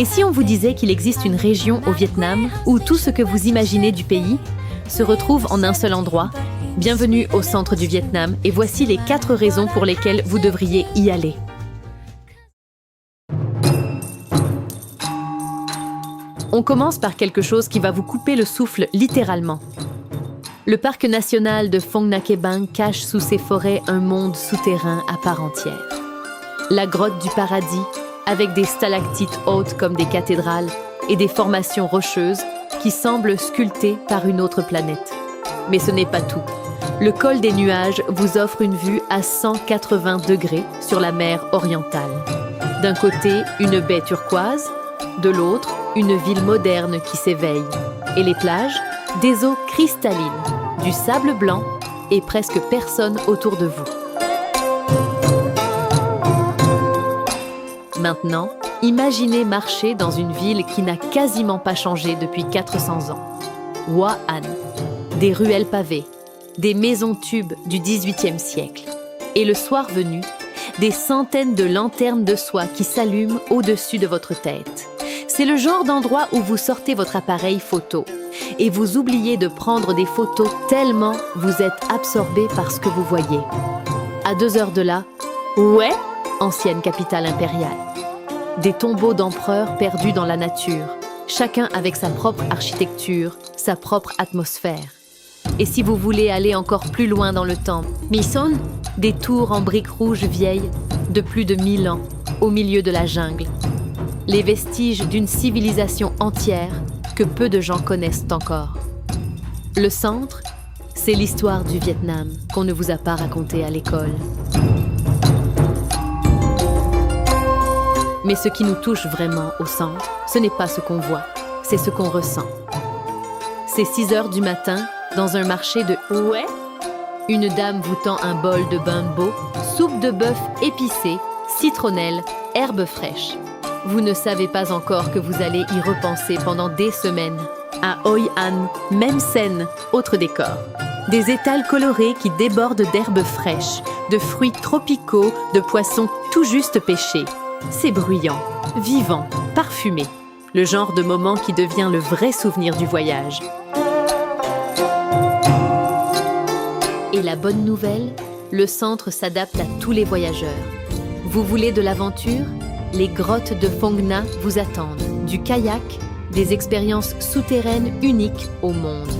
Et si on vous disait qu'il existe une région au Vietnam où tout ce que vous imaginez du pays se retrouve en un seul endroit? Bienvenue au centre du Vietnam et voici les 4 raisons pour lesquelles vous devriez y aller. On commence par quelque chose qui va vous couper le souffle littéralement. Le parc national de Phong Nha Bang cache sous ses forêts un monde souterrain à part entière. La grotte du paradis, avec des stalactites hautes comme des cathédrales et des formations rocheuses qui semblent sculptées par une autre planète. Mais ce n'est pas tout. Le col des nuages vous offre une vue à 180 degrés sur la mer orientale. D'un côté, une baie turquoise, de l'autre, une ville moderne qui s'éveille. Et les plages, des eaux cristallines, du sable blanc et presque personne autour de vous. Maintenant, imaginez marcher dans une ville qui n'a quasiment pas changé depuis 400 ans. Hoa An, des ruelles pavées, des maisons tubes du XVIIIe siècle. Et le soir venu, des centaines de lanternes de soie qui s'allument au-dessus de votre tête. C'est le genre d'endroit où vous sortez votre appareil photo et vous oubliez de prendre des photos tellement vous êtes absorbé par ce que vous voyez. À 2 heures de là, ouais, ancienne capitale impériale. Des tombeaux d'empereurs perdus dans la nature, chacun avec sa propre architecture, sa propre atmosphère. Et si vous voulez aller encore plus loin dans le temps, Mison, des tours en briques rouges vieilles de plus de 1000 ans, au milieu de la jungle. Les vestiges d'une civilisation entière que peu de gens connaissent encore. Le centre, c'est l'histoire du Vietnam qu'on ne vous a pas racontée à l'école. Mais ce qui nous touche vraiment au centre, ce n'est pas ce qu'on voit, c'est ce qu'on ressent. C'est 6 heures du matin, dans un marché de ouais. Une dame vous tend un bol de bumbo, soupe de bœuf épicée, citronnelle, herbes fraîches. Vous ne savez pas encore que vous allez y repenser pendant des semaines. À Hoi An, même scène, autre décor. Des étals colorés qui débordent d'herbes fraîches, de fruits tropicaux, de poissons tout juste pêchés. C'est bruyant, vivant, parfumé. Le genre de moment qui devient le vrai souvenir du voyage. Et la bonne nouvelle, le centre s'adapte à tous les voyageurs. Vous voulez de l'aventure? Les grottes de Phong Nha vous attendent. Du kayak, des expériences souterraines uniques au monde.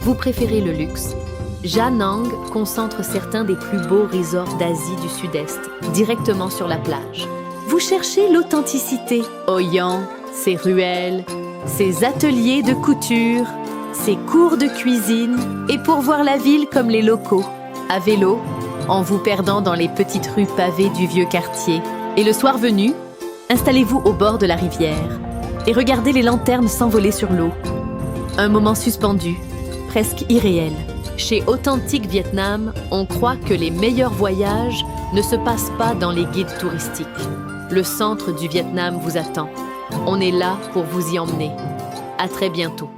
Vous préférez le luxe? Ja Nang concentre certains des plus beaux resorts d'Asie du Sud-Est, directement sur la plage. Vous cherchez l'authenticité? Hoi An, ses ruelles, ses ateliers de couture, ses cours de cuisine, et pour voir la ville comme les locaux, à vélo, en vous perdant dans les petites rues pavées du vieux quartier. Et le soir venu, installez-vous au bord de la rivière et regardez les lanternes s'envoler sur l'eau. Un moment suspendu, presque irréel. Chez Authentique Vietnam, on croit que les meilleurs voyages ne se passent pas dans les guides touristiques. Le centre du Vietnam vous attend. On est là pour vous y emmener. À très bientôt.